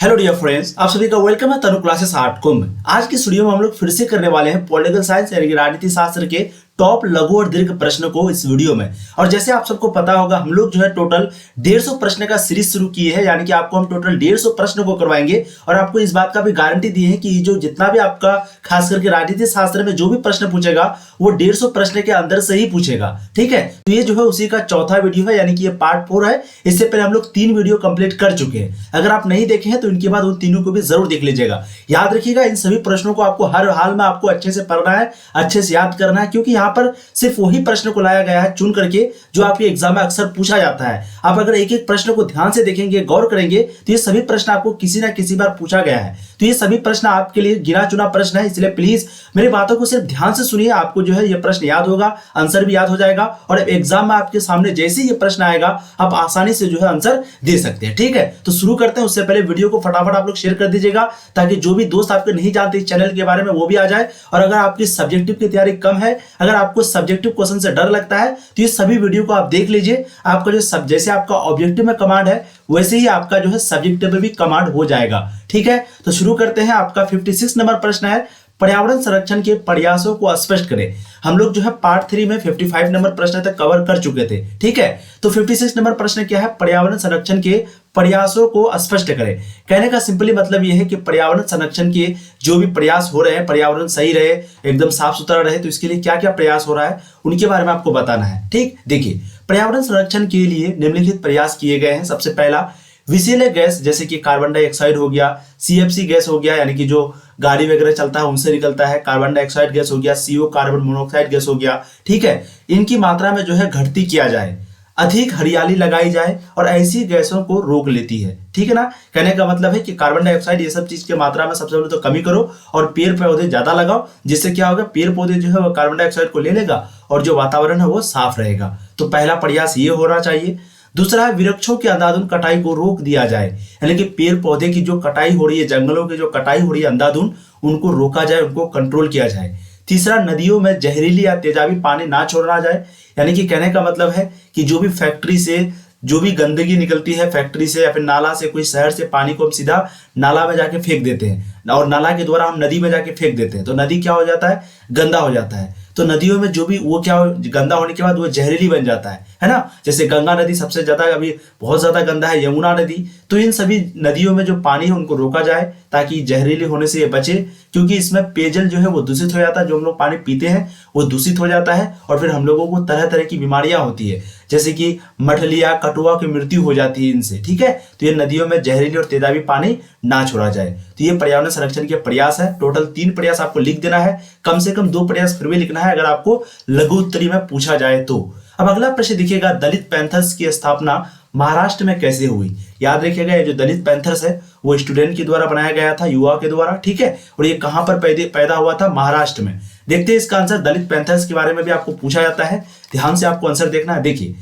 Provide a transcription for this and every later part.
Hello dear friends, आप सभी का वेलकम है तनु क्लासेस आर्ट कुंभ। आज की वीडियो में हम लोग फिर से करने वाले हैं पॉलिटिकल साइंस यानी कि राजनीति शास्त्र के टॉप लघु और दीर्घ प्रश्नों को इस वीडियो में। और जैसे आप सबको पता होगा, हम लोग जो है टोटल 150 प्रश्न का सीरीज शुरू किए हैं, यानी कि आपको हम टोटल 150 प्रश्न को करवाएंगे। और आपको इस बात का भी गारंटी दी है कि जो जितना भी आपका खास करके राजनीति शास्त्र में जो भी प्रश्न पूछेगा वो 150 प्रश्न के अंदर से ही पूछेगा। ठीक है, तो ये जो है उसी का चौथा वीडियो है, यानी कि ये पार्ट 4 है। इससे पहले हम लोग 3 वीडियो कंप्लीट कर चुके हैं। अगर आप नहीं देखे हैं तो इनके बाद उन तीनों को भी जरूर देख लीजिएगा। याद रखिएगा, इन सभी प्रश्नों को आपको हर हाल में आपको अच्छे से पढ़ना है, अच्छे से याद करना है, क्योंकि यहाँ पर सिर्फ वही प्रश्न को लाया गया है चुन करके जो आपके एग्जाम में अक्सर पूछा जाता है। आप अगर एक एक प्रश्न को ध्यान से देखेंगे, गौर करेंगे, तो ये सभी प्रश्न आपको किसी ना किसी बार पूछा गया है। तो ये सभी प्रश्न आपके लिए गिना चुना प्रश्न है, इसलिए प्लीज मेरी बातों को सिर्फ ध्यान से सुनिए। आपको जो है ये प्रश्न याद होगा, आंसर भी याद हो जाएगा, और एग्जाम में आपके सामने जैसे ही ये प्रश्न आएगा आप आसानी से जो है आंसर दे सकते हैं। ठीक है, तो शुरू करते हैं। उससे पहले वीडियो को फटाफट आप लोग शेयर कर दीजिएगा, ताकि जो भी दोस्त आपके नहीं जानते इस चैनल के बारे में वो भी आ जाए। और अगर आपकी सब्जेक्टिव की तैयारी कम है, अगर आपको सब्जेक्टिव क्वेश्चन से डर लगता है, तो ये सभी वीडियो को आप देख लीजिए। आपका जो जैसे आपका ऑब्जेक्टिव में कमांड है, वैसे ही आपका जो है सब्जेक्टिव में भी कमांड हो जाएगा। ठीक है, तो शुरू करते हैं। आपका 56 नंबर प्रश्न है, पर्यावरण संरक्षण के प्रयासों को स्पष्ट करें। हम लोग जो है पार्ट 3 में 55 नंबर प्रश्न तक कवर कर चुके थे। ठीक है, तो 56 नंबर प्रश्न क्या है? पर्यावरण संरक्षण के प्रयासों को स्पष्ट करें। कहने का सिंपली मतलब यह है कि पर्यावरण संरक्षण के जो भी प्रयास हो रहे हैं, पर्यावरण सही रहे, एकदम साफ सुथरा रहे, तो इसके लिए क्या क्या प्रयास हो रहा है उनके बारे में आपको बताना है। ठीक, देखिए, पर्यावरण संरक्षण के लिए निम्नलिखित प्रयास किए गए हैं। सबसे पहला, विषैले गैस जैसे कि कार्बन डाइऑक्साइड हो गया, सीएफसी गैस हो गया, यानी कि जो गाड़ी वगैरह चलता है उनसे निकलता है, कार्बन डाइऑक्साइड गैस हो गया, सीओ कार्बन मोनोऑक्साइड गैस हो गया। ठीक है, इनकी मात्रा में जो है घटती किया जाए, अधिक हरियाली लगाई जाए, और ऐसी गैसों को रोक लेती है। ठीक है ना, कहने का मतलब है कि कार्बन डाइऑक्साइड ये सब चीज की मात्रा में सबसे पहले तो कमी करो, और पेड़ पौधे ज्यादा लगाओ, जिससे क्या होगा, पेड़ पौधे जो है वो कार्बन डाइऑक्साइड को ले लेगा और जो वातावरण है वो साफ रहेगा। तो पहला प्रयास ये होना चाहिए। दूसरा है, वृक्षों की अंधाधुंध कटाई को रोक दिया जाए, यानी कि पेड़ पौधे की जो कटाई हो रही है, जंगलों की जो कटाई हो रही है अंधाधुंध, उनको रोका जाए, उनको कंट्रोल किया जाए। तीसरा, नदियों में जहरीली या तेजाबी पानी ना छोड़ा जाए, यानी कि कहने का मतलब है कि जो भी फैक्ट्री से जो भी गंदगी निकलती है, फैक्ट्री से या फिर नाला से, कोई शहर से पानी को हम सीधा नाला में जाके फेंक देते हैं, और नाला के द्वारा हम नदी में जाके फेंक देते हैं, तो नदी क्या हो जाता है, गंदा हो जाता है। तो नदियों में जो भी वो क्या गंदा होने के बाद वो जहरीली बन जाता है ना। जैसे गंगा नदी सबसे ज्यादा अभी बहुत ज्यादा गंदा है, यमुना नदी। तो इन सभी नदियों में जो पानी है उनको रोका जाए, ताकि जहरीली होने से ये बचे, क्योंकि इसमें पेयजल जो है वो दूषित हो जाता है, जो हम लोग पानी पीते हैं वो दूषित हो जाता है, और फिर हम लोगों को तरह तरह की बीमारियां होती है, जैसे कि मठलिया, कटुआ की मृत्यु हो जाती है इनसे। ठीक है, तो ये नदियों में जहरीली और तेजाबी पानी ना छोड़ा जाए। तो ये पर्यावरण संरक्षण के प्रयास है। टोटल 3 प्रयास आपको लिख देना है, कम से कम 2 प्रयास फिर भी लिखना है अगर आपको लघु उत्तरी में पूछा जाए तो। अब अगला प्रश्न देखिएगा, दलित पैंथर्स की स्थापना महाराष्ट्र में कैसे हुई? याद रखिएगा, ये जो दलित पैंथर्स है वो स्टूडेंट के द्वारा बनाया गया था, युवा के द्वारा। ठीक है, और ये कहां पर पैदा हुआ था? महाराष्ट्र में। देखते हैं इसका आंसर। दलित पैंथर्स के बारे में भी आपको पूछा जाता है, ध्यान से आपको आंसर देखना है। देखिए,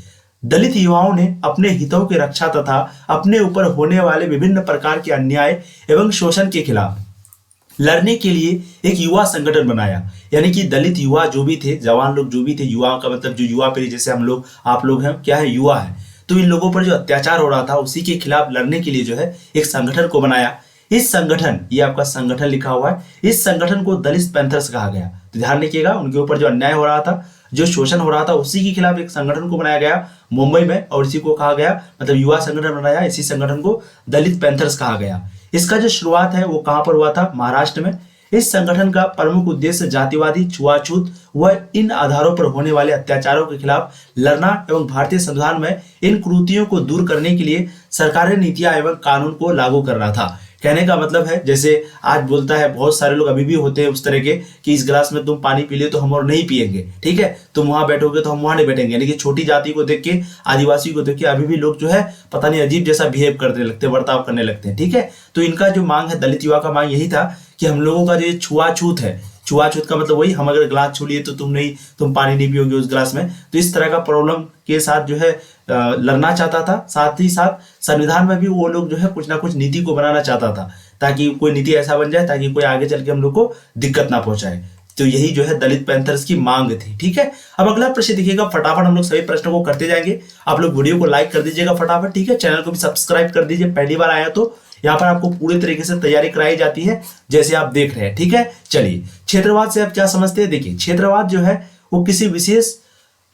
दलित युवाओं ने अपने हितों की रक्षा तथा अपने ऊपर होने वाले विभिन्न प्रकार के अन्याय एवं शोषण के खिलाफ लड़ने के लिए एक युवा संगठन बनाया। यानी कि दलित युवा जो भी थे, जवान लोग जो भी थे, युवा का मतलब जो युवा पीढ़ी, जैसे हम लोग आप लोग हैं, क्या है, युवा है, तो इन लोगों पर जो अत्याचार हो रहा था उसी के खिलाफ लड़ने के लिए जो है एक संगठन को बनाया। इस संगठन, ये आपका संगठन लिखा हुआ है, इस संगठन को दलित पैंथर्स कहा गया। तो ध्यान रखिएगा, उनके ऊपर जो अन्याय हो रहा था, जो शोषण हो रहा था, उसी के खिलाफ एक संगठन को बनाया गया मुंबई में, और इसी को कहा गया, मतलब युवा संगठन बनाया, इसी संगठन को दलित पैंथर्स कहा गया। इसका जो शुरुआत है वो कहां पर हुआ था? महाराष्ट्र में। इस संगठन का प्रमुख उद्देश्य जातिवादी, छुआछूत व इन आधारों पर होने वाले अत्याचारों के खिलाफ लड़ना एवं भारतीय संविधान में इन कुरीतियों को दूर करने के लिए सरकारी नीतियां एवं कानून को लागू करना था। कहने का मतलब है, जैसे आज बोलता है, बहुत सारे लोग अभी भी होते हैं उस तरह के कि इस गिलास में तुम पानी पी ले तो हम और नहीं पिएंगे। ठीक है, तुम वहां बैठोगे तो हम वहां नहीं बैठेंगे। यानी कि छोटी जाति को देख के, आदिवासी को देख के अभी भी लोग जो है पता नहीं अजीब जैसा बिहेव करने लगते हैं, बर्ताव करने लगते हैं। ठीक है, तो इनका जो मांग है, दलित युवा का मांग यही था कि हम लोगों का जो छुआछूत है, छुआछूत का मतलब वही, हम अगर गिलास छू लिए तो तुम पानी नहीं पियोगे उस गिलास में। तो इस तरह का प्रॉब्लम के साथ जो है लड़ना चाहता था। साथ ही साथ संविधान में भी वो लोग जो है कुछ ना कुछ नीति को बनाना चाहता था, ताकि कोई नीति ऐसा बन जाए ताकि कोई आगे चल के हम लोग को दिक्कत ना पहुंचाए। तो यही जो है दलित पैंथर्स की मांग थी। ठीक है, अब अगला प्रश्न देखिएगा, फटाफट हम लोग सभी प्रश्नों को करते जाएंगे। आप लोग वीडियो को लाइक कर दीजिएगा फटाफट। ठीक है, चैनल को भी सब्सक्राइब कर दीजिए, पहली बार आया तो यहाँ पर आपको पूरी तरीके से तैयारी कराई जाती है जैसे आप देख रहे हैं। ठीक है, चलिए क्षेत्रवाद से आप क्या समझते हैं। देखिए क्षेत्रवाद जो है वो किसी विशेष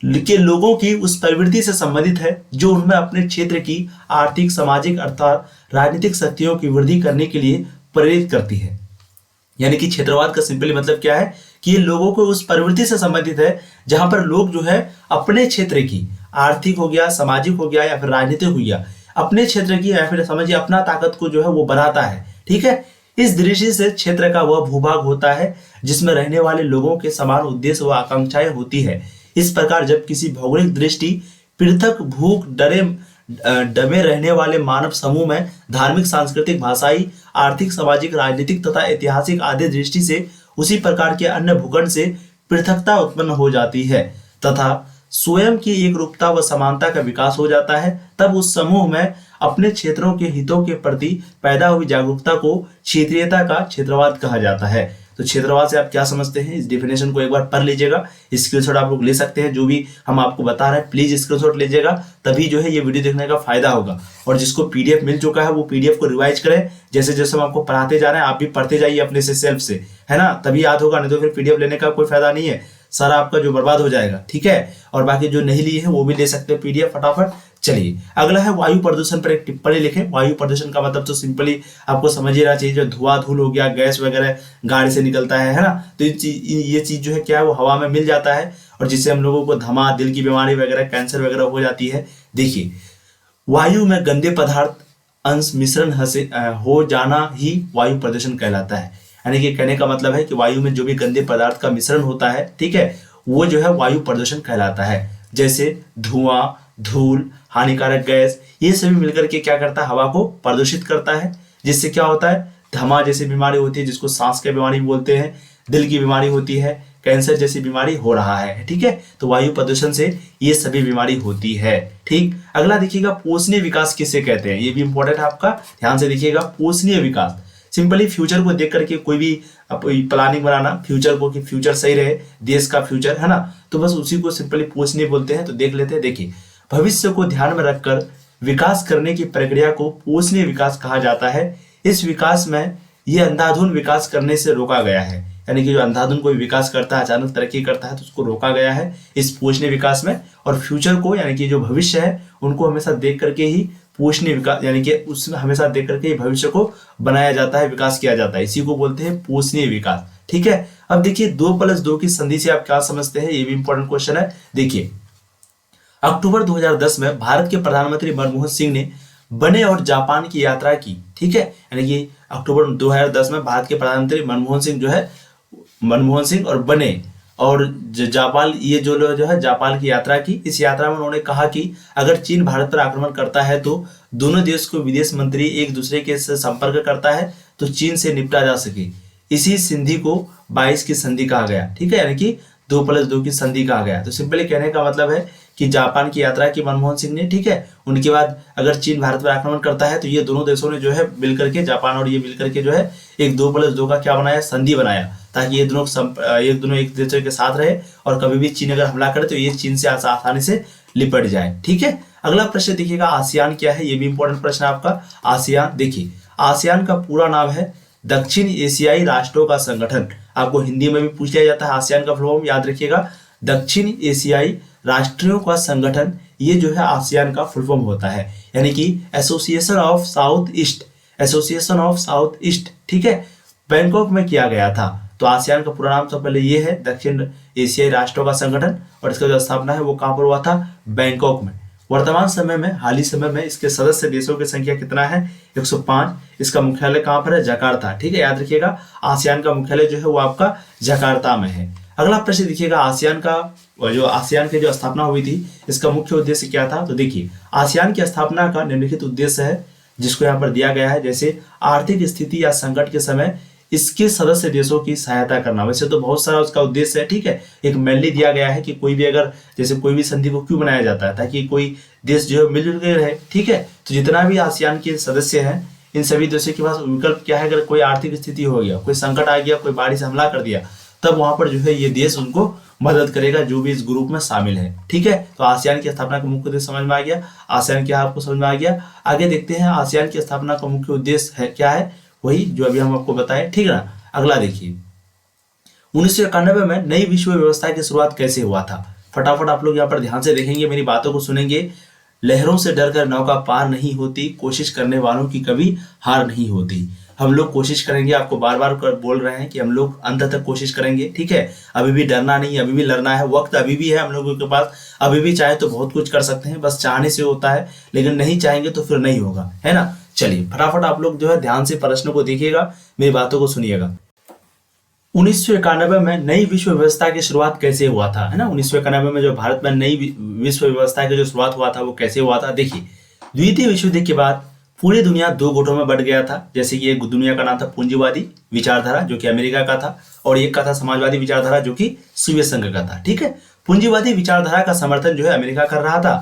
के लोगों की उस प्रवृत्ति से संबंधित है जो उनमें अपने क्षेत्र की आर्थिक, सामाजिक अर्थात राजनीतिक शक्तियों की वृद्धि करने के लिए प्रेरित करती है। यानी कि क्षेत्रवाद का सिंपली मतलब क्या है कि ये लोगों को उस प्रवृत्ति से संबंधित है जहां पर लोग जो है अपने क्षेत्र की आर्थिक हो गया, सामाजिक हो गया या फिर राजनीतिक हो गया, अपने क्षेत्र की या फिर समझिए अपना ताकत को जो है वो बढ़ाता है। ठीक है, इस दृष्टि से क्षेत्र का वह भूभाग होता है जिसमें रहने वाले लोगों के समान उद्देश्य व आकांक्षाएं होती है। इस प्रकार जब किसी भौगोलिक दृष्टि पृथक भूख दबे रहने वाले मानव समूह में धार्मिक, सांस्कृतिक, भाषाई, आर्थिक, सामाजिक, राजनीतिक तथा ऐतिहासिक आदि दृष्टि से उसी प्रकार के अन्य भूखंड से पृथकता उत्पन्न हो जाती है तथा स्वयं की एक रूपता व समानता का विकास हो जाता है, तब उस समूह में अपने क्षेत्रों के हितों के प्रति पैदा हुई जागरूकता को क्षेत्रीयता का क्षेत्रवाद कहा जाता है। तो क्षेत्रवाद से आप क्या समझते हैं, इस डेफिनेशन को एक बार पढ़ लीजिएगा। स्क्रीनशॉट आप लोग ले सकते हैं, जो भी हम आपको बता रहे हैं प्लीज स्क्रीनशॉट लीजिएगा, तभी जो है ये वीडियो देखने का फायदा होगा। और जिसको पीडीएफ मिल चुका है वो पीडीएफ को रिवाइज करें, जैसे जैसे हम आपको पढ़ाते जा रहे हैं आप भी पढ़ते जाइए अपने से सेल्फ से, है ना, तभी याद होगा, नहीं तो फिर पीडीएफ लेने का कोई फायदा नहीं है, सारा आपका जो बर्बाद हो जाएगा। ठीक है, और बाकी जो नहीं लिए है वो भी ले सकते हैं पीडीएफ फटाफट। चलिए अगला है वायु प्रदूषण पर एक टिप्पणी लिखें। वायु प्रदूषण का मतलब तो सिंपली आपको समझ ही रहना चाहिए, जो धुआं धूल हो गया, गैस वगैरह गाड़ी से निकलता है ना, तो ये चीज जो है क्या है वो हवा में मिल जाता है और जिससे हम लोगों को दमा, दिल की बीमारी वगैरह, कैंसर वगैरह हो जाती है। देखिए वायु में गंदे पदार्थ अंश मिश्रण हो जाना ही वायु प्रदूषण कहलाता है। यानी कि कहने का मतलब है कि वायु में जो भी गंदे पदार्थ का मिश्रण होता है, ठीक है, वो जो है वायु प्रदूषण कहलाता है। जैसे धुआं, धूल, हानिकारक गैस, ये सभी मिलकर के क्या करता है, हवा को प्रदूषित करता है, जिससे क्या होता है, दमा जैसी बीमारी होती है जिसको सांस की बीमारी बोलते हैं, दिल की बीमारी होती है, कैंसर जैसी बीमारी हो रहा है। ठीक है, तो वायु प्रदूषण से ये सभी बीमारी होती है। ठीक, अगला देखिएगा पोषणीय विकास किसे कहते हैं, ये भी इंपॉर्टेंट है आपका, ध्यान से देखिएगा। पोषणीय विकास सिंपली फ्यूचर को देख करके कोई भी प्लानिंग बनाना फ्यूचर को, कि फ्यूचर सही रहे, देश का फ्यूचर, है ना, तो बस उसी को सिंपली पोषणीय बोलते हैं। तो देख लेते हैं। देखिए भविष्य को ध्यान में रखकर विकास करने की प्रक्रिया को पोषणीय विकास कहा जाता है। इस विकास में ये अंधाधुंध विकास करने से रोका गया है, यानी कि जो अंधाधुंध कोई विकास करता है, अचानक तरक्की करता है, तो उसको रोका गया है इस पोषणीय विकास में। और फ्यूचर को यानी कि जो भविष्य है उनको हमेशा देख करके ही पोषणीय विकास, यानी कि उसमें हमेशा देख करके ही भविष्य को बनाया जाता है, विकास किया जाता है, इसी को बोलते हैं पोषणीय विकास। ठीक है, अब देखिए 2+2 की संधि से आप क्या समझते हैं, ये भी इंपॉर्टेंट क्वेश्चन है। देखिए अक्टूबर 2010 में भारत के प्रधानमंत्री मनमोहन सिंह ने बने और जापान की यात्रा की। ठीक है, यानी कि अक्टूबर 2010 में भारत के प्रधानमंत्री मनमोहन सिंह और बने और जापान, ये जो लोग जो है जापान की यात्रा की। इस यात्रा में उन्होंने कहा कि अगर चीन भारत पर आक्रमण करता है तो दोनों देश को विदेश मंत्री एक दूसरे के से संपर्क करता है तो चीन से निपटा जा सके। इसी संधि को 22 की संधि कहा गया। ठीक है, यानी कि 2+2 की संधि कहा गया। तो सिंपली कहने का मतलब है कि जापान की यात्रा की मनमोहन सिंह ने, ठीक है, उनके बाद अगर चीन भारत पर आक्रमण करता है तो ये दोनों देशों ने जो है मिलकर के, जापान और ये मिलकर के जो है एक 2+2 का क्या बनाया, संधि बनाया, ताकि ये दोनों एक दूसरे के साथ रहे और कभी भी चीन अगर हमला करे तो ये चीन से आसानी से लिपट जाए। ठीक है, अगला प्रश्न देखिएगा आसियान क्या है, ये भी इंपॉर्टेंट प्रश्न है आपका। आसियान, देखिए आसियान का पूरा नाम है दक्षिण एशियाई राष्ट्रों का संगठन। आपको हिंदी में भी पूछ लिया जाता है आसियान का फुल फॉर्म, याद रखिएगा, दक्षिण एशियाई राष्ट्रों का संगठन, ये जो है आसियान का फुल फॉर्म होता है, यानी कि एसोसिएशन ऑफ साउथ ईस्ट। ठीक है, बैंकॉक में किया गया था। तो आसियान का पूरा नाम सबसे पहले ये है दक्षिण एशियाई राष्ट्रों का संगठन, और इसका जो स्थापना है वो कहाँ पर हुआ था, बैंकॉक में। वर्तमान समय में, हाल ही समय में इसके सदस्य देशों की संख्या कितना है, 105। इसका मुख्यालय कहाँ पर है, जकार्ता। ठीक है, याद रखिएगा आसियान का मुख्यालय जो है वो आपका जकार्ता में है। अगला प्रश्न देखिएगा आसियान की जो स्थापना हुई थी इसका मुख्य उद्देश्य क्या था। तो देखिए आसियान की स्थापना का निम्नलिखित उद्देश्य है जिसको यहाँ पर दिया गया है, जैसे आर्थिक स्थिति या संकट के समय इसके सदस्य देशों की सहायता करना। वैसे तो बहुत सारा उसका उद्देश्य है, ठीक है, एक मेनली दिया गया है कि कोई भी अगर, जैसे कोई भी संधि को क्यों बनाया जाता है, ताकि कोई देश जो है मिलजुल के रहे। ठीक है, तो जितना भी आसियान के सदस्य हैं इन सभी देशों के पास विकल्प क्या है, अगर कोई आर्थिक स्थिति हो गया, कोई संकट आ गया, कोई बाढ़ से हमला कर दिया, तब वहां पर जो है ये देश उनको मदद करेगा जो भी इस ग्रुप में शामिल है। ठीक है, तो आसियान की स्थापना का मुख्य उद्देश्य समझ में आ गया। आसियान क्या आपको समझ में आ गया। आगे देखते हैं आसियान की स्थापना का मुख्य उद्देश्य है क्या है, वही जो अभी हम आपको बताएं। ठीक है ना, अगला देखिए 1991 में नई विश्व व्यवस्था की शुरुआत कैसे हुआ था। फटाफट आप लोग यहाँ पर ध्यान से देखेंगे, मेरी बातों को सुनेंगे। लहरों से डरकर नौका पार नहीं होती, कोशिश करने वालों की कभी हार नहीं होती। हम लोग कोशिश करेंगे, आपको बार बार बोल रहे हैं कि हम लोग अंत तक कोशिश करेंगे। ठीक है, अभी भी डरना नहीं, अभी भी लड़ना है, वक्त अभी भी है हम लोगों के पास। अभी भी चाहे तो बहुत कुछ कर सकते हैं, बस चाहने से होता है, लेकिन नहीं चाहेंगे तो फिर नहीं होगा, है ना। चलिए फटाफट आप लोग जो है ध्यान से प्रश्न को देखिएगा, मेरी बातों को सुनिएगा। 1991 में नई विश्व व्यवस्था की शुरुआत कैसे हुआ था, है ना। 1991 में जो भारत में नई विश्व व्यवस्था की जो शुरुआत हुआ था वो कैसे हुआ था। देखिए, द्वितीय विश्व युद्ध के बाद पूरी दुनिया दो गुटों में बट गया था। जैसे कि एक दुनिया का नाम था पूंजीवादी विचारधारा जो कि अमेरिका का था, और एक का था समाजवादी विचारधारा जो कि सोवियत संघ का था। ठीक है, पूंजीवादी विचारधारा का समर्थन जो है अमेरिका कर रहा था।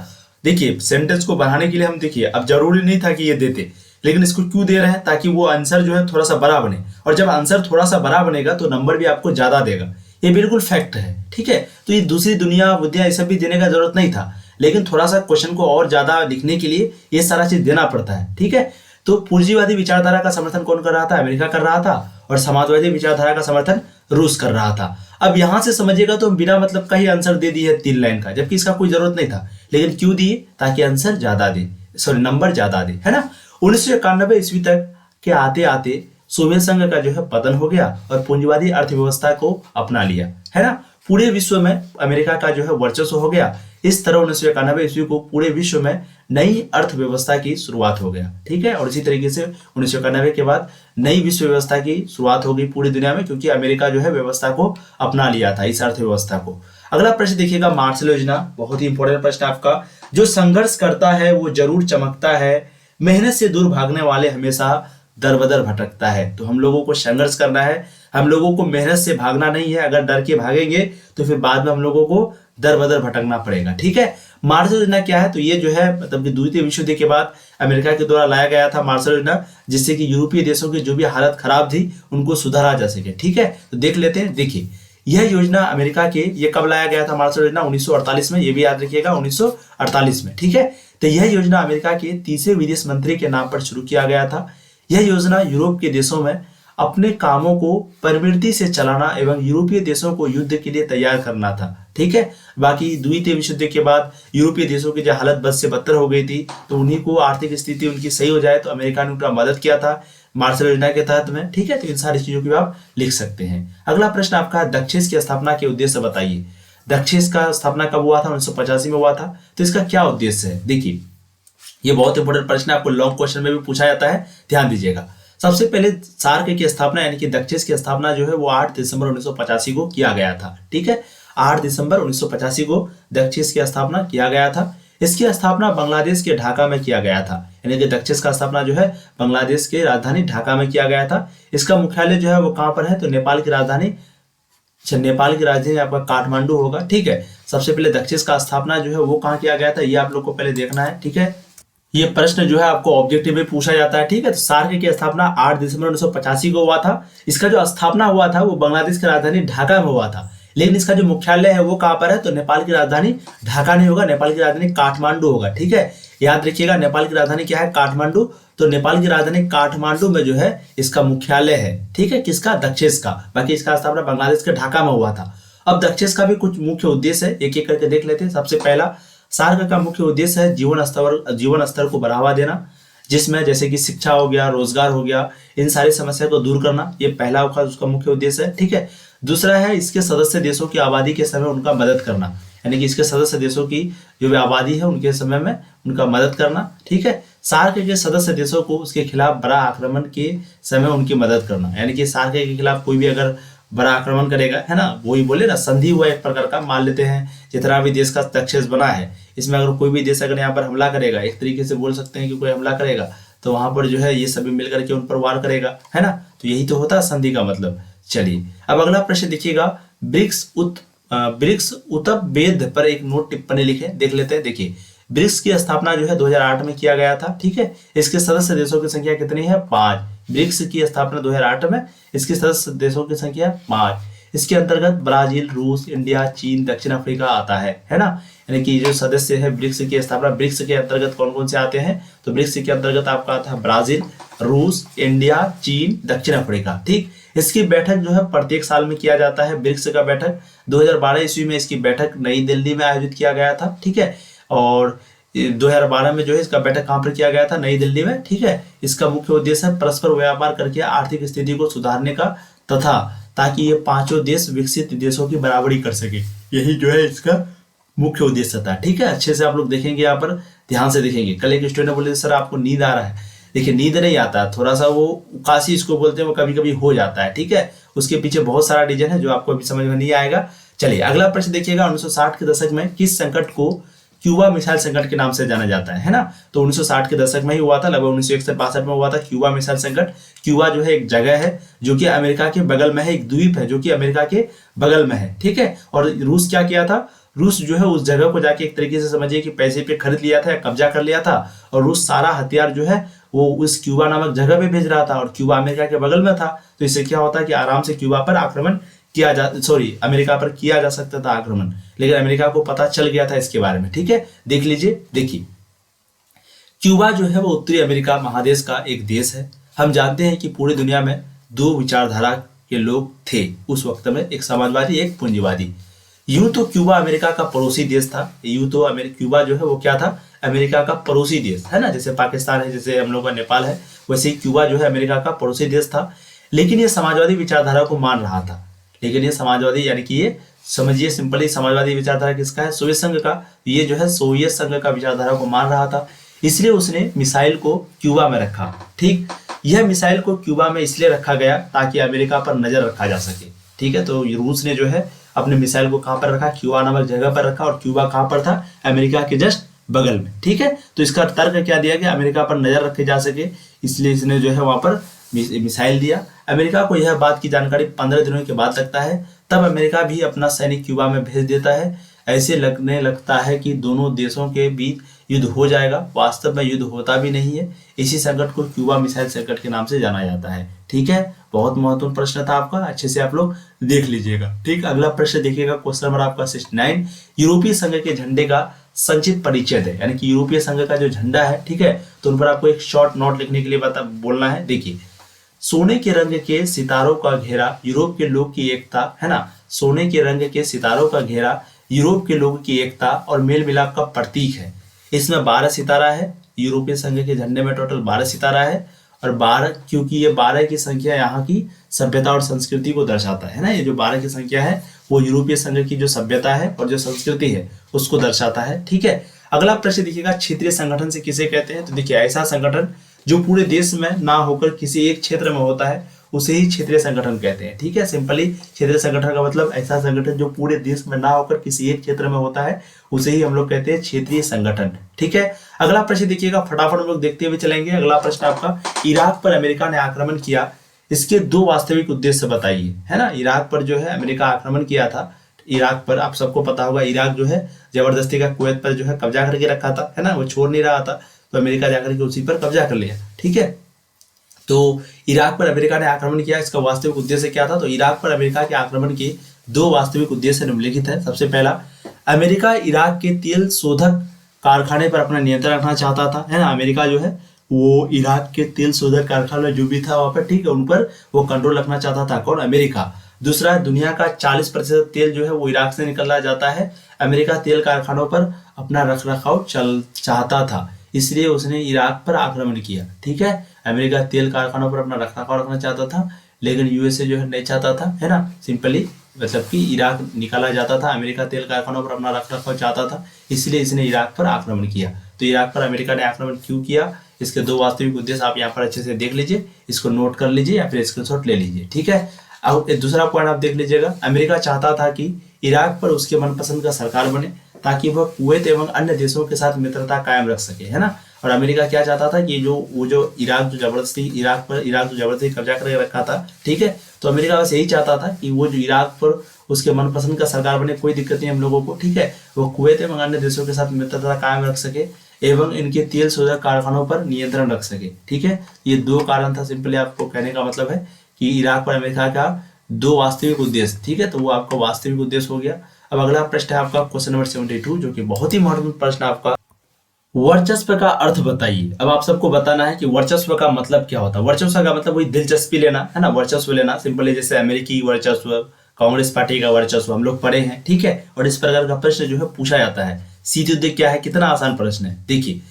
देखिए सेंटेंस को बढ़ाने के लिए हम देखिए, अब जरूरी नहीं था कि ये देते, लेकिन इसको क्यों दे रहे हैं, ताकि वो आंसर जो है थोड़ा सा बड़ा बने, और जब आंसर थोड़ा सा बड़ा बनेगा तो नंबर भी आपको ज्यादा देगा। ये बिल्कुल फैक्ट है। ठीक है, तो ये दूसरी दुनिया विद्या ये सब भी देने का जरूरत नहीं था, लेकिन थोड़ा सा क्वेश्चन को और ज्यादा लिखने के लिए ये सारा चीज देना पड़ता है। ठीक है, तो पूंजीवादी विचारधारा का समर्थन कौन कर रहा था, अमेरिका कर रहा था, और समाजवादी विचारधारा का समर्थन रूस कर रहा था। अब यहां से समझिएगा तो बिना मतलब का ही आंसर दे दी है 3 लाइन का, जबकि इसका कोई जरूरत नहीं था, लेकिन क्यों दिए, ताकि आंसर ज्यादा दे, सॉरी नंबर ज्यादा दे, है ना। 1991 ईस्वी तक के आते आते सोवियत संघ का जो है पतन हो गया और पूंजीवादी अर्थव्यवस्था को अपना लिया, है ना। पूरे विश्व में अमेरिका का जो है वर्चस्व हो गया। इस तरह 1991 ईस्वी को पूरे विश्व में नई अर्थव्यवस्था की शुरुआत हो गया। ठीक है, और इसी तरीके से 1991 के बाद नई विश्व व्यवस्था की शुरुआत हो गई पूरी दुनिया में, क्योंकि अमेरिका जो है व्यवस्था को अपना लिया था, इस अर्थव्यवस्था को। अगला प्रश्न देखिएगा, मार्शल योजना, बहुत ही इंपॉर्टेंट प्रश्न आपका। जो संघर्ष करता है वो जरूर चमकता है, मेहनत से दूर भागने वाले हमेशा दर बदर भटकता है। तो हम लोगों को संघर्ष करना है, हम लोगों को मेहनत से भागना नहीं है। अगर डर के भागेंगे तो फिर बाद में हम लोगों को दर बदर भटकना पड़ेगा। ठीक है, मार्शल योजना क्या है, तो ये जो है मतलब कि द्वितीय विश्व युद्ध के बाद अमेरिका के द्वारा लाया गया था मार्शल योजना, जिससे कि यूरोपीय देशों की जो भी हालत खराब थी उनको सुधारा जा सके। ठीक है, तो देख लेते हैं। देखिए, यह योजना अमेरिका के, ये कब लाया गया था मार्शल योजना, 1948 में, ये भी याद रखिएगा 1948 में। ठीक है, तो यह योजना अमेरिका के तीसरे विदेश मंत्री के नाम पर शुरू किया गया था। यह योजना यूरोप के देशों में अपने कामों को प्रवृत्ति से चलाना एवं यूरोपीय देशों को युद्ध के लिए तैयार करना था। ठीक है, बाकी द्वितीय विश्व युद्ध के बाद यूरोपीय देशों की जो हालत बद से बदतर हो गई थी, तो उन्हीं को आर्थिक स्थिति उनकी सही हो जाए तो अमेरिका ने उनका मदद किया था मार्शल योजना के तहत में। ठीक है, तो इन सारी चीजों की आप लिख सकते हैं। अगला प्रश्न आपका है, दक्षेस की स्थापना के उद्देश्य बताइए। दक्षेस का स्थापना कब हुआ था, 1985 में हुआ था। तो इसका क्या उद्देश्य है, देखिए ये बहुत इंपॉर्टेंट प्रश्न है, आपको लॉन्ग क्वेश्चन में भी पूछा जाता है, ध्यान दीजिएगा। सबसे पहले सार्क की स्थापना यानी कि दक्षेस की स्थापना जो है वो 8 दिसंबर 1985 को किया गया था। ठीक है, 8 दिसंबर 1985 को दक्षेस की स्थापना किया गया था। इसकी स्थापना बांग्लादेश के ढाका में किया गया था, यानी कि दक्षेस का स्थापना जो है बांग्लादेश के राजधानी ढाका में किया गया था। इसका मुख्यालय जो है वो कहाँ पर है, तो नेपाल की राजधानी, नेपाल की राजधानी आपका काठमांडू होगा। ठीक है, सबसे पहले दक्षेस का स्थापना जो है वो कहाँ किया गया था, ये आप लोग को पहले देखना है। ठीक है, ये प्रश्न जो है आपको ऑब्जेक्टिव में पूछा जाता है। ठीक है, तो सार्क की स्थापना 8 दिसंबर 1985 को हुआ था। इसका जो स्थापना हुआ था वो बांग्लादेश की राजधानी ढाका में हुआ था, लेकिन इसका जो मुख्यालय है वो कहाँ पर है, तो नेपाल की राजधानी ढाका नहीं होगा, नेपाल की राजधानी काठमांडू होगा। ठीक है, याद रखिएगा नेपाल की राजधानी क्या है, काठमांडू। तो नेपाल की राजधानी काठमांडू में जो है इसका मुख्यालय है। ठीक है, किसका, दक्षेस का। बाकी इसका स्थापना बांग्लादेश के ढाका में हुआ था। अब दक्षेस का भी कुछ मुख्य उद्देश्य है, एक एक करके देख लेते हैं। सबसे पहला, सार्क का मुख्य उद्देश्य है जीवन स्तर को बढ़ावा देना, जिसमें जैसे कि शिक्षा हो गया, रोजगार हो गया, इन सारी समस्या को दूर करना, ये पहला उसका मुख्य उद्देश्य है। ठीक है, दूसरा है इसके सदस्य देशों की आबादी के समय उनका मदद करना, यानी कि इसके सदस्य देशों की जो भी आबादी है उनके समय में उनका मदद करना। ठीक है, सार्क के सदस्य देशों को उसके खिलाफ बड़ा आक्रमण के समय उनकी मदद करना, यानी कि सार्क के खिलाफ कोई भी अगर बड़ा आक्रमण करेगा, है ना, वही बोले ना संधि हुआ एक प्रकार का, मान लेते हैं जितना भी देश का दक्षेस बना है, इसमें अगर कोई भी देश अगर यहाँ पर हमला करेगा, एक तरीके से बोल सकते हैं कि कोई हमला करेगा तो वहां पर जो है ये सभी मिलकर के उन पर वार करेगा, है ना, तो यही तो होता है संधि का मतलब। चलिए अब अगला प्रश्न देखिएगा, ब्रिक्स उपवेद पर एक नोट टिप्पणी लिखे, देख लेते हैं। देखिए, ब्रिक्स की स्थापना जो है 2008 में किया गया था। ठीक है, इसके सदस्य देशों की संख्या कितनी है, 5। ब्रिक्स की स्थापना 2008 में, इसके सदस्य देशों की संख्या 5। इसके अंतर्गत ब्राजील, रूस, इंडिया, चीन, दक्षिण अफ्रीका आता है ना। यानी कि जो सदस्य है ब्रिक्स की स्थापना, ब्रिक्स के अंतर्गत कौन कौन से आते हैं, तो ब्रिक्स के अंतर्गत आपका आता है ब्राजील, रूस, इंडिया, चीन, दक्षिण अफ्रीका। ठीक, इसकी बैठक जो है प्रत्येक साल में किया जाता है। ब्रिक्स का बैठक 2012 ईस्वी में इसकी बैठक नई दिल्ली में आयोजित किया गया था। ठीक है, और 2012 में जो है इसका बैठक कहाँ पर किया गया था, नई दिल्ली में। ठीक है, इसका मुख्य उद्देश्य है परस्पर व्यापार करके आर्थिक स्थिति को सुधारने का, तथा ताकि ये पांचों देश विकसित देशों की बराबरी कर सके, यही जो है इसका मुख्य उद्देश्य था। ठीक है, अच्छे से आप लोग देखेंगे, यहाँ पर ध्यान से देखेंगे। कल एक स्टूडेंट ने बोले सर आपको नींद आ रहा है, देखिए नींद नहीं आता, थोड़ा सा वो उकासी इसको बोलते हैं, वो कभी कभी हो जाता है। ठीक है, उसके पीछे बहुत सारा रीजन है जो आपको अभी समझ में नहीं आएगा। चलिए अगला प्रश्न देखिएगा, 1960 के दशक में किस संकट को क्यूबा मिसाइल संकट के नाम से जाना जाता है ना। तो 1960 के दशक में ही हुआ था, लगभग 1961 से 62 में हुआ था क्यूबा मिसाइल संकट। क्यूबा जो है एक जगह है जो कि अमेरिका के बगल में है, एक द्वीप है जो कि अमेरिका के बगल में है। ठीक है, और रूस क्या किया था, रूस जो है उस जगह को जाके एक तरीके से समझिए कि पैसे पे खरीद लिया था या कब्जा कर लिया था, और रूस सारा हथियार जो है वो उस क्यूबा नामक जगह पे भेज रहा था, और क्यूबा अमेरिका के बगल में था। तो इससे क्या होता है कि आराम से क्यूबा पर आक्रमण अमेरिका पर किया जा सकता था आक्रमण, लेकिन अमेरिका को पता चल गया था इसके बारे में। ठीक है, देख लीजिए, देखिए क्यूबा जो है वो उत्तरी अमेरिका महादेश का एक देश है। हम जानते हैं कि पूरी दुनिया में दो विचारधारा के लोग थे उस वक्त में, एक समाजवादी, एक पूंजीवादी। यूं तो क्यूबा अमेरिका का पड़ोसी देश था, यूं तो क्यूबा जो है वो क्या था, अमेरिका का पड़ोसी देश है ना, जैसे पाकिस्तान है, जैसे हम लोग का नेपाल है, वैसे ही क्यूबा जो है अमेरिका का पड़ोसी देश था। लेकिन ये समाजवादी विचारधारा को मान रहा था, लेकिन ये समाजवादी यानी कि ये समझिए सिंपली समाजवादी विचारधारा किसका है, सोवियत संघ का। ये जो है सोवियत संघ का विचारधारा को मान रहा था, इसलिए उसने मिसाइल को क्यूबा में रखा। ठीक, यह मिसाइल को क्यूबा में इसलिए रखा गया ताकि अमेरिका पर नजर रखा जा सके। ठीक है, तो रूस ने जो है अपने मिसाइल को कहाँ पर रखा, क्यूबा नामक जगह पर रखा, और क्यूबा कहाँ पर था, अमेरिका के जस्ट बगल में। ठीक है, तो इसका तर्क क्या दिया गया, अमेरिका पर नजर रखी जा सके, इसलिए इसने जो है वहां पर मिसाइल दिया। अमेरिका को यह बात की जानकारी 15 दिनों के बाद लगता है, तब अमेरिका भी अपना सैनिक क्यूबा में भेज देता है। ऐसे लगने लगता है कि दोनों देशों के बीच युद्ध हो जाएगा, वास्तव में युद्ध होता भी नहीं है। इसी संकट को क्यूबा मिसाइल संकट के नाम से जाना जाता है। ठीक है, बहुत महत्वपूर्ण प्रश्न था आपका, अच्छे से आप लोग देख लीजिएगा। ठीक, अगला प्रश्न देखिएगा, क्वेश्चन नंबर आपका 69, यूरोपीय संघ के झंडे का संक्षिप्त परिचय दे, यानी कि यूरोपीय संघ का जो झंडा है, ठीक है, तो उन पर आपको एक शॉर्ट नोट लिखने के लिए बोलना है। देखिए, सोने के रंग के सितारों का घेरा यूरोप के लोग की एकता है ना, सोने के रंग के सितारों का घेरा यूरोप के लोगों की एकता और मेल मिलाप का प्रतीक है। इसमें 12 सितारा है, यूरोपीय संघ के झंडे में टोटल 12 सितारा है, और 12 क्योंकि ये 12 की संख्या यहाँ की सभ्यता और संस्कृति को दर्शाता है ना, ये जो 12 की संख्या है वो यूरोपीय संघ की जो सभ्यता है और जो संस्कृति है उसको दर्शाता है। ठीक है, अगला प्रश्न देखिएगा, क्षेत्रीय संगठन से किसे कहते हैं, तो देखिए ऐसा संगठन जो पूरे देश में ना होकर किसी एक क्षेत्र में होता है उसे ही क्षेत्रीय संगठन कहते हैं। ठीक है, सिंपली क्षेत्रीय संगठन का मतलब ऐसा संगठन जो पूरे देश में ना होकर किसी एक क्षेत्र में होता है उसे ही हम लोग कहते हैं क्षेत्रीय संगठन। ठीक है, अगला प्रश्न देखिएगा, फटाफट हम लोग देखते हुए चलेंगे। अगला प्रश्न आपका, इराक पर अमेरिका ने आक्रमण किया, इसके 2 वास्तविक उद्देश्य बताइए, है ना। इराक पर जो है अमेरिका आक्रमण किया था, इराक पर आप सबको पता होगा, इराक जो है जबरदस्ती का कुवैत पर जो है कब्जा करके रखा था, है ना, वो छोड़ नहीं रहा था, तो अमेरिका जाकर के उसी पर कब्जा कर लिया। ठीक है, तो इराक पर अमेरिका ने आक्रमण किया, इसका वास्तविक उद्देश्य क्या था, तो इराक पर अमेरिका के आक्रमण के 2 वास्तविक उद्देश्य निम्नलिखित है। सबसे पहला, अमेरिका इराक के तेल शोधक कारखाने पर अपना नियंत्रण रखना चाहता था, है ना। अमेरिका जो है वो इराक के तेल शोधक कारखाना जो भी था वहां पर, ठीक है, उन पर वो कंट्रोल रखना चाहता था। कौन, अमेरिका। दूसरा, दुनिया का 40% तेल जो है वो इराक से निकलना जाता है, अमेरिका तेल कारखानों पर अपना रख रखाव चाहता था, इसलिए उसने इराक पर आक्रमण किया। ठीक है, अमेरिका तेल कारखानों पर अपना रख रखाव रखना चाहता था, लेकिन यूएसए जो है नहीं चाहता था, है ना। सिंपली मतलब कि इराक निकाला जाता था, अमेरिका तेल कारखानों पर अपना रख रखाव चाहता था, इसलिए इसने इराक पर आक्रमण किया। तो इराक पर अमेरिका ने आक्रमण क्यों किया, इसके 2 वास्तविक उद्देश्य आप यहाँ पर अच्छे से देख लीजिए, इसको नोट कर लीजिए या फिर स्क्रीनशॉट ले लीजिए। ठीक है, अब दूसरा पॉइंट आप देख लीजिएगा, अमेरिका चाहता था कि इराक पर उसके मनपसंद का सरकार बने ताकि वह कुवैत एवं अन्य देशों के साथ मित्रता कायम रख सके, है ना। और अमेरिका क्या चाहता था कि इराक जो जबरदस्ती कब्जा करके रखा था, ठीक है, तो अमेरिका बस यही चाहता था कि वो जो इराक पर उसके मनपसंद का सरकार बने, कोई दिक्कत नहीं हम लोगों को, ठीक है, वो कुवैत एवं अन्य देशों के साथ मित्रता कायम रख सके एवं इनके तेल शोधक कारखानों पर नियंत्रण रख सके। ठीक है, ये 2 कारण था, सिंपली आपको कहने का मतलब है कि इराक पर अमेरिका का दो वास्तविक उद्देश्य, ठीक है, तो वो आपका वास्तविक उद्देश्य हो गया। अब अगला प्रश्न है आपका क्वेश्चन नंबर 72, जो कि बहुत ही महत्वपूर्ण प्रश्न आपका, वर्चस्व का अर्थ बताइए। अब आप सबको बताना है कि वर्चस्व का मतलब क्या होता है। वर्चस्व का मतलब वही दिलचस्पी लेना है ना, वर्चस्व लेना सिंपली, जैसे अमेरिकी वर्चस्व, कांग्रेस पार्टी का वर्चस्व हम लोग पढ़े हैं, ठीक है। और इस प्रकार का प्रश्न जो है पूछा जाता है। शीत युद्ध क्या है, कितना आसान प्रश्न है। देखिए,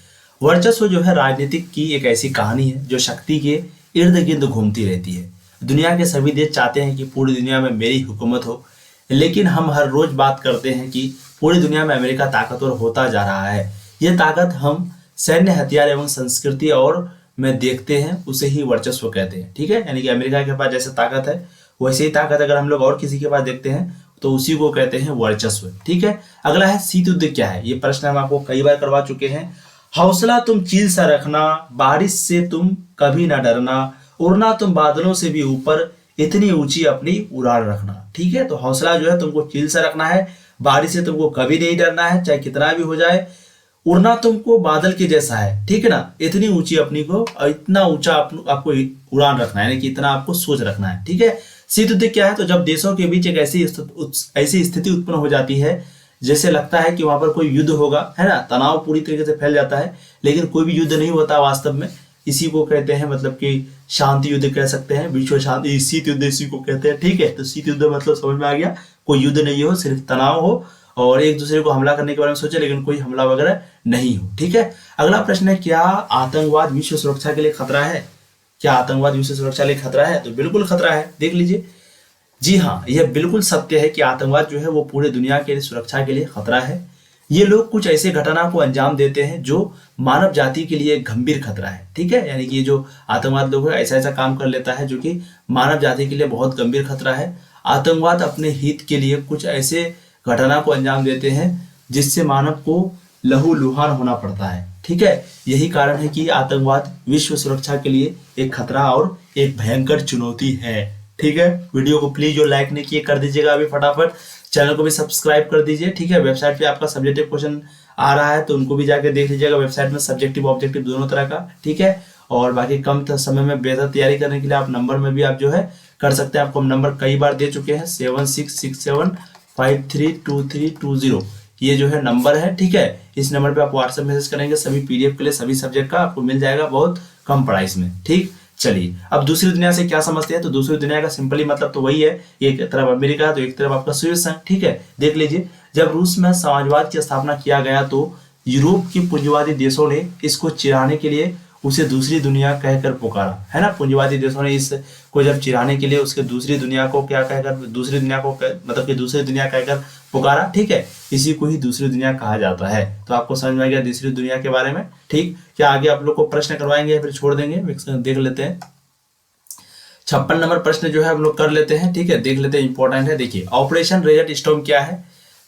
वर्चस्व जो है राजनीतिक की एक ऐसी कहानी है जो शक्ति के इर्द गिर्द घूमती रहती है। दुनिया के सभी देश चाहते हैं कि पूरी दुनिया में मेरी हुकूमत हो, लेकिन हम हर रोज बात करते हैं कि पूरी दुनिया में अमेरिका ताकतवर होता जा रहा है। ये ताकत हम सैन्य हथियार एवं संस्कृति और में देखते हैं, उसे ही वर्चस्व कहते हैं, ठीक है। यानी कि अमेरिका के पास जैसे ताकत है, वैसे ही ताकत अगर हम लोग और किसी के पास देखते हैं तो उसी को कहते हैं वर्चस्व, ठीक है। अगला है शीत युद्ध क्या है। ये प्रश्न हम आपको कई बार करवा चुके हैं। हौसला तुम चील सा रखना, बारिश से तुम कभी ना डरना, उड़ना तुम बादलों से भी ऊपर, इतनी ऊंची अपनी उड़ान रखना, ठीक है। तो हौसला जो है तुमको चील सा रखना है, बारिश से तुमको कभी नहीं डरना है, चाहे कितना भी हो जाए, उड़ना तुमको बादल के जैसा है, ठीक है ना, इतनी ऊंची अपनी को, इतना ऊंचा आपको उड़ान रखना है, यानी कि इतना आपको सोच रखना है, ठीक है। शीत युद्ध क्या है, तो जब देशों के बीच एक ऐसी स्थिति उत्पन्न हो जाती है जैसे लगता है कि वहां पर कोई युद्ध होगा, है ना, तनाव पूरी तरीके से फैल जाता है, लेकिन कोई भी युद्ध नहीं होता वास्तव में। इसी को कहते हैं, मतलब कि शांति युद्ध कह सकते हैं, विश्व शांति, शीत युद्ध इसी को कहते हैं, ठीक है। तो शीत युद्ध मतलब समझ में आ गया, कोई युद्ध नहीं हो, सिर्फ तनाव हो और एक दूसरे को हमला करने के बारे में सोचे, लेकिन कोई हमला वगैरह नहीं हो, ठीक है। अगला प्रश्न है, क्या आतंकवाद विश्व सुरक्षा के लिए खतरा है। क्या आतंकवाद विश्व सुरक्षा के लिए खतरा है, तो बिल्कुल खतरा है। देख लीजिए, जी हाँ, यह बिल्कुल सत्य है कि आतंकवाद जो है वो पूरे दुनिया के लिए सुरक्षा के लिए खतरा है। ये लोग कुछ ऐसे घटना को अंजाम देते हैं जो मानव जाति के लिए गंभीर खतरा है, ठीक है। यानी कि ये जो आतंकवाद लोग है ऐसा ऐसा काम कर लेता है जो कि मानव जाति के लिए बहुत गंभीर खतरा है। आतंकवाद अपने हित के लिए कुछ ऐसे घटना को अंजाम देते हैं जिससे मानव को लहूलुहान होना पड़ता है, ठीक है। यही कारण है कि आतंकवाद विश्व सुरक्षा के लिए एक खतरा और एक भयंकर चुनौती है, ठीक है। वीडियो को प्लीज जो लाइक नहीं किए कर दीजिएगा अभी फटाफट, चैनल को भी सब्सक्राइब कर दीजिए, ठीक है। वेबसाइट पे आपका सब्जेक्टिव क्वेश्चन आ रहा है तो उनको भी जाके देख लीजिएगा, वेबसाइट में सब्जेक्टिव ऑब्जेक्टिव दोनों तरह का, ठीक है। और बाकी कम समय में बेहतर तैयारी करने के लिए आप नंबर में भी आप जो है कर सकते हैं। आपको हम नंबर कई बार दे चुके हैं, 7667532320, ये जो है नंबर है, ठीक है। इस नंबर पे आप व्हाट्सएप मैसेज करेंगे, सभी पीडीएफ के लिए सभी सब्जेक्ट का आपको मिल जाएगा बहुत कम प्राइस में, ठीक। चलिए, अब दूसरी दुनिया से क्या समझते हैं, तो दूसरी दुनिया का सिंपली मतलब तो वही है, एक तरफ अमेरिका तो एक तरफ आपका सोवियत संघ, ठीक है। देख लीजिए, जब रूस में समाजवाद की स्थापना किया गया तो यूरोप की पूंजीवादी देशों ने इसको चिढ़ाने के लिए उसे दूसरी दुनिया कहकर पुकारा, है ना। पूंजीवादी देशों ने इसको जब चिढ़ाने के लिए उसके दूसरी दुनिया को क्या कहकर, दूसरी दुनिया को मतलब कि दूसरी दुनिया कहकर पुकारा, ठीक है। इसी को ही दूसरी दुनिया कहा जाता है। तो आपको समझ में आ गया दूसरी दुनिया के बारे में, ठीक। क्या आगे आप लोग को प्रश्न करवाएंगे या फिर छोड़ देंगे, देख लेते हैं। 56 नंबर प्रश्न जो है हम लोग कर लेते हैं, ठीक है, देख लेते हैं, इंपॉर्टेंट है। देखिए, ऑपरेशन डेजर्ट स्टॉर्म क्या है,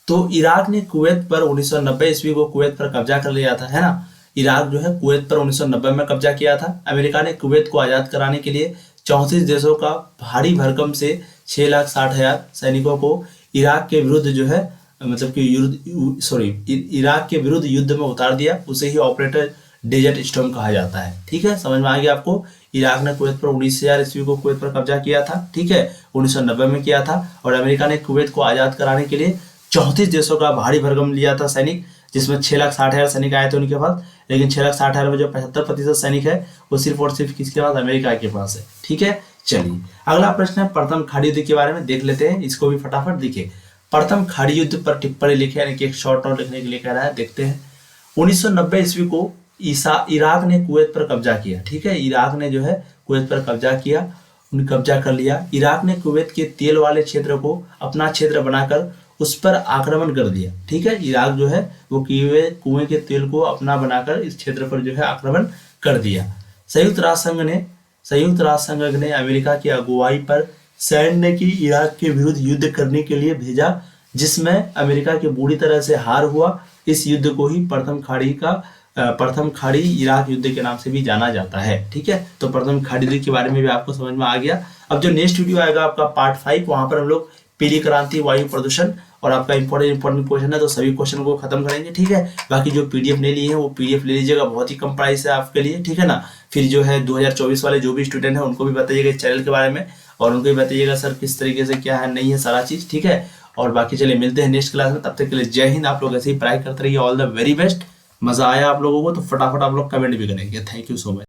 तो इराक ने कुवैत पर 1990 ईस्वी को कुवैत पर कब्जा कर लिया था, है ना। इराक जो है कुवैत पर 1990 में कब्जा किया था। अमेरिका ने कुवैत को आजाद कराने के लिए 34 देशों का भारी भरकम से 6,60,000 सैनिकों को इराक के विरुद्ध जो है मतलब कि इराक के विरुद्ध युद्ध में उतार दिया। उसे ही ऑपरेटर डेजर्ट स्टॉर्म कहा जाता है, ठीक है। समझ में आ गया आपको। इराक ने कुवैत पर 19,000 ईस्वी को कुवैत पर कब्जा किया था, ठीक है, 1990 में किया था। और अमेरिका ने कुवैत को आजाद कराने के लिए 34 देशों का भारी भरकम लिया था सैनिक, जिसमें 6,60,000 सैनिक आए थे उनके पास। लेकिन 6,60,000 में जो 75% सैनिक है वो सिर्फ और सिर्फ किसके पास, अमेरिका के पास है, ठीक है। चलिए, अगला प्रश्न है प्रथम खाड़ी युद्ध के बारे में, देख लेते हैं इसको भी फटाफट। देखिए, प्रथम खाड़ी युद्ध पर टिप्पणी लिखे, यानी कि एक शॉर्ट नोट लिखने के लिए कह रहा है, देखते हैं। 1990 ईस्वी को इराक ने कुवैत पर कब्जा किया, ठीक है। इराक ने जो है कुवैत पर कब्जा किया, कब्जा कर लिया। इराक ने कुवैत के तेल वाले क्षेत्र को अपना क्षेत्र बनाकर उस पर आक्रमण कर दिया, ठीक है। इराक जो है वो कुएं के तेल को अपना बनाकर इस क्षेत्र पर जो है आक्रमण कर दिया। संयुक्त राष्ट्र संघ ने अमेरिका की अगुवाई पर सैन्य की इराक के विरुद्ध युद्ध करने के लिए भेजा, जिसमें अमेरिका की बुरी तरह से हार हुआ। इस युद्ध को ही प्रथम खाड़ी इराक युद्ध के नाम से भी जाना जाता है, ठीक है। तो प्रथम खाड़ी युद्ध के बारे में भी आपको समझ में आ गया। अब जो नेक्स्ट वीडियो आएगा आपका पार्ट 5, वहां पर हम लोग पीली क्रांति, वायु प्रदूषण और आपका इंपॉर्टेंट क्वेश्चन है, तो सभी क्वेश्चन को खत्म करेंगे, ठीक है। बाकी जो पीडीएफ नहीं लिए हैं वो पीडीएफ ले लीजिएगा, बहुत ही कम प्राइस है आपके लिए, ठीक है ना। फिर जो है 2024 वाले जो भी स्टूडेंट हैं उनको भी बताइएगा इस चैनल के बारे में, और उनको भी बताइएगा सर किस तरीके से क्या है नहीं है सारा चीज़, ठीक है। और बाकी चलिए मिलते हैं नेक्स्ट क्लास में, तब तक के लिए जय हिंद। आप लोग ऐसे ही पढ़ाई करते रहिए, ऑल द वेरी बेस्ट। मजा आया आप लोगों को तो फटाफट आप लोग कमेंट भी करेंगे। Thank you so much.